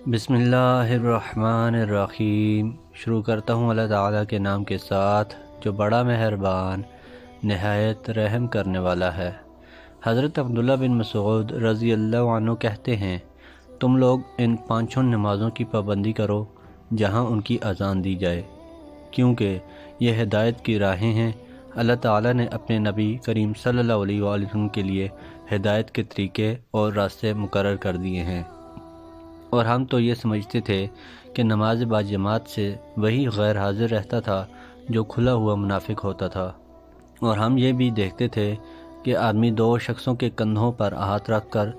بسم اللہ الرحمن الرحیم۔ شروع کرتا ہوں اللہ تعالیٰ کے نام کے ساتھ جو بڑا مہربان نہایت رحم کرنے والا ہے۔ حضرت عبداللہ بن مسعود رضی اللہ عنہ کہتے ہیں، تم لوگ ان پانچوں نمازوں کی پابندی کرو جہاں ان کی اذان دی جائے، کیونکہ یہ ہدایت کی راہیں ہیں۔ اللہ تعالیٰ نے اپنے نبی کریم صلی اللہ علیہ وآلہ وسلم کے لیے ہدایت کے طریقے اور راستے مقرر کر دیے ہیں، اور ہم تو یہ سمجھتے تھے کہ نماز باجماعت سے وہی غیر حاضر رہتا تھا جو کھلا ہوا منافق ہوتا تھا، اور ہم یہ بھی دیکھتے تھے کہ آدمی دو شخصوں کے کندھوں پر ہاتھ رکھ کر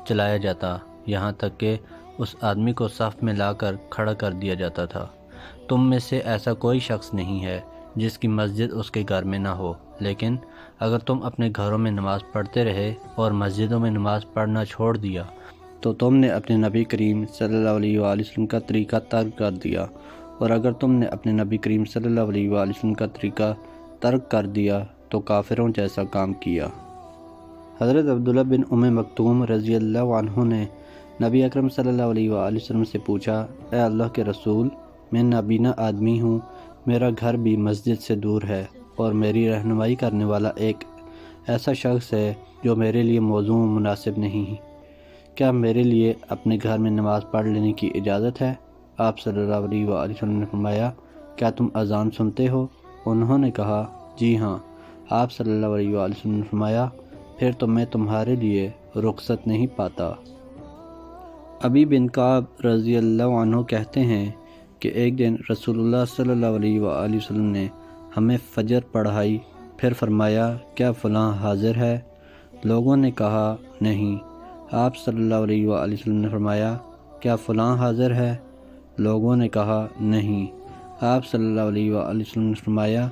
چلایا جاتا، یہاں تک کہ اس آدمی کو صف میں لا کر کھڑا کر دیا جاتا تھا۔ تم میں سے ایسا کوئی شخص نہیں ہے جس کی مسجد اس کے گھر میں نہ ہو، لیکن اگر تم اپنے گھروں میں نماز پڑھتے رہے اور مسجدوں میں نماز پڑھنا چھوڑ دیا تو تم نے اپنے نبی کریم صلی اللہ علیہ وآلہ وسلم کا طریقہ ترک کر دیا، اور اگر تم نے اپنے نبی کریم صلی اللہ علیہ وآلہ وسلم کا طریقہ ترک کر دیا تو کافروں جیسا کام کیا۔ حضرت عبداللہ بن مکتوم رضی اللہ عنہ نے نبی اکرم صلی اللہ علیہ وآلہ وسلم سے پوچھا، اے اللہ کے رسول، میں نابینا آدمی ہوں، میرا گھر بھی مسجد سے دور ہے، اور میری رہنمائی کرنے والا ایک ایسا شخص ہے جو میرے لیے موزوں و مناسب نہیں، کیا میرے لیے اپنے گھر میں نماز پڑھ لینے کی اجازت ہے؟ آپ صلی اللہ علیہ وآلہ وسلم نے فرمایا، کیا تم اذان سنتے ہو؟ انہوں نے کہا، جی ہاں۔ آپ صلی اللہ علیہ وآلہ وسلم نے فرمایا، پھر تو میں تمہارے لیے رخصت نہیں پاتا۔ ابی بن کعب رضی اللہ عنہ کہتے ہیں کہ ایک دن رسول اللہ صلی اللہ علیہ وآلہ وسلم نے ہمیں فجر پڑھائی، پھر فرمایا، کیا فلاں حاضر ہے؟ لوگوں نے کہا، نہیں۔ آپ صلی اللہ علیہ وآلہ وسلم نے فرمایا، کیا فلاں حاضر ہے؟ لوگوں نے کہا، نہیں۔ آپ صلی اللہ علیہ وآلہ وسلم نے فرمایا،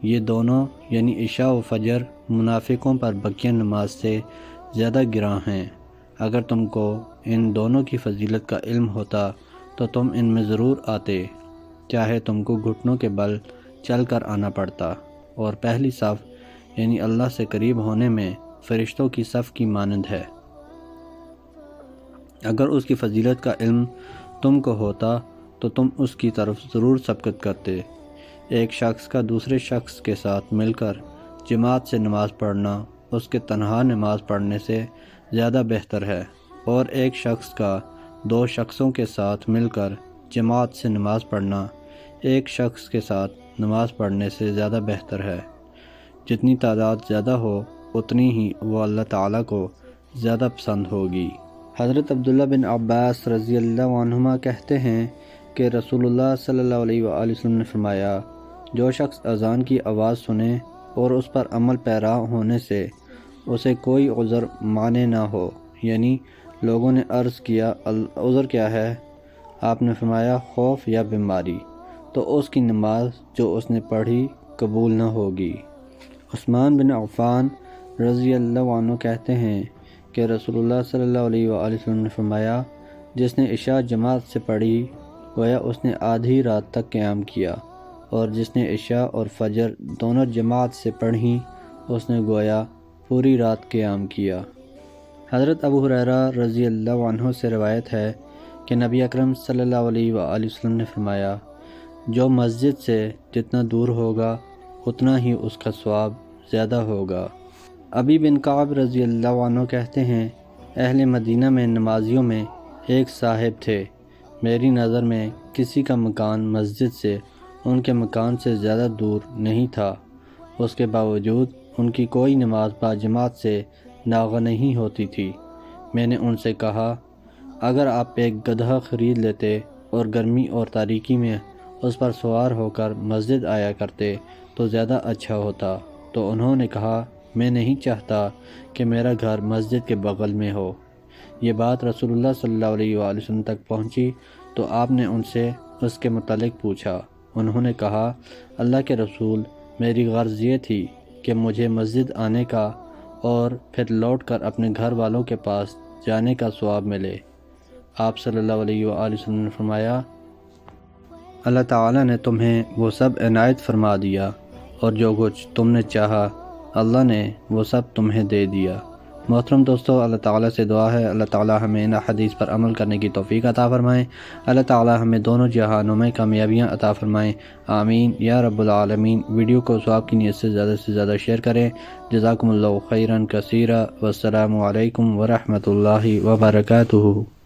یہ دونوں یعنی عشاء و فجر منافقوں پر بقیہ نماز سے زیادہ گراں ہیں۔ اگر تم کو ان دونوں کی فضیلت کا علم ہوتا تو تم ان میں ضرور آتے، چاہے تم کو گھٹنوں کے بل چل کر آنا پڑتا، اور پہلی صف یعنی اللہ سے قریب ہونے میں فرشتوں کی صف کی مانند ہے۔ اگر اس کی فضیلت کا علم تم کو ہوتا تو تم اس کی طرف ضرور سبقت کرتے۔ ایک شخص کا دوسرے شخص کے ساتھ مل کر جماعت سے نماز پڑھنا اس کے تنہا نماز پڑھنے سے زیادہ بہتر ہے، اور ایک شخص کا دو شخصوں کے ساتھ مل کر جماعت سے نماز پڑھنا ایک شخص کے ساتھ نماز پڑھنے سے زیادہ بہتر ہے۔ جتنی تعداد زیادہ ہو اتنی ہی وہ اللہ تعالیٰ کو زیادہ پسند ہوگی۔ حضرت عبداللہ بن عباس رضی اللہ عنہما کہتے ہیں کہ رسول اللہ صلی اللہ علیہ وآلہ وسلم نے فرمایا، جو شخص اذان کی آواز سنے اور اس پر عمل پیرا ہونے سے اسے کوئی عذر مانے نہ ہو، یعنی لوگوں نے عرض کیا، عذر کیا ہے؟ آپ نے فرمایا، خوف یا بیماری، تو اس کی نماز جو اس نے پڑھی قبول نہ ہوگی۔ عثمان بن عفان رضی اللہ عنہ کہتے ہیں کہ رسول اللہ صلی اللہ علیہ وآلہ وسلم نے فرمایا، جس نے عشاء جماعت سے پڑھی گویا اس نے آدھی رات تک قیام کیا، اور جس نے عشاء اور فجر دونوں جماعت سے پڑھیں اس نے گویا پوری رات قیام کیا۔ حضرت ابو ہریرہ رضی اللہ عنہ سے روایت ہے کہ نبی اکرم صلی اللہ علیہ وآلہ وسلم نے فرمایا، جو مسجد سے جتنا دور ہوگا اتنا ہی اس کا ثواب زیادہ ہوگا۔ ابی بن کعب رضی اللہ عنہ کہتے ہیں، اہل مدینہ میں نمازیوں میں ایک صاحب تھے، میری نظر میں کسی کا مکان مسجد سے ان کے مکان سے زیادہ دور نہیں تھا، اس کے باوجود ان کی کوئی نماز باجماعت سے ناغہ نہیں ہوتی تھی۔ میں نے ان سے کہا، اگر آپ ایک گدھا خرید لیتے اور گرمی اور تاریکی میں اس پر سوار ہو کر مسجد آیا کرتے تو زیادہ اچھا ہوتا۔ تو انہوں نے کہا، میں نہیں چاہتا کہ میرا گھر مسجد کے بغل میں ہو۔ یہ بات رسول اللہ صلی اللہ علیہ وآلہ وسلم تک پہنچی تو آپ نے ان سے اس کے متعلق پوچھا۔ انہوں نے کہا، اللہ کے رسول، میری غرض یہ تھی کہ مجھے مسجد آنے کا اور پھر لوٹ کر اپنے گھر والوں کے پاس جانے کا ثواب ملے۔ آپ صلی اللہ علیہ وآلہ وسلم نے فرمایا، اللہ تعالیٰ نے تمہیں وہ سب عنایت فرما دیا، اور جو کچھ تم نے چاہا اللہ نے وہ سب تمہیں دے دیا۔ محترم دوستو، اللہ تعالیٰ سے دعا ہے اللہ تعالیٰ ہمیں ان حدیث پر عمل کرنے کی توفیق عطا فرمائیں، اللہ تعالیٰ ہمیں دونوں جہانوں میں کامیابیاں عطا فرمائیں، آمین یا رب العالمین۔ ویڈیو کو ثواب کی نیت سے زیادہ شیئر کریں۔ جزاکم اللہ خیرا کثیرا، والسلام علیکم ورحمۃ اللہ وبرکاتہ۔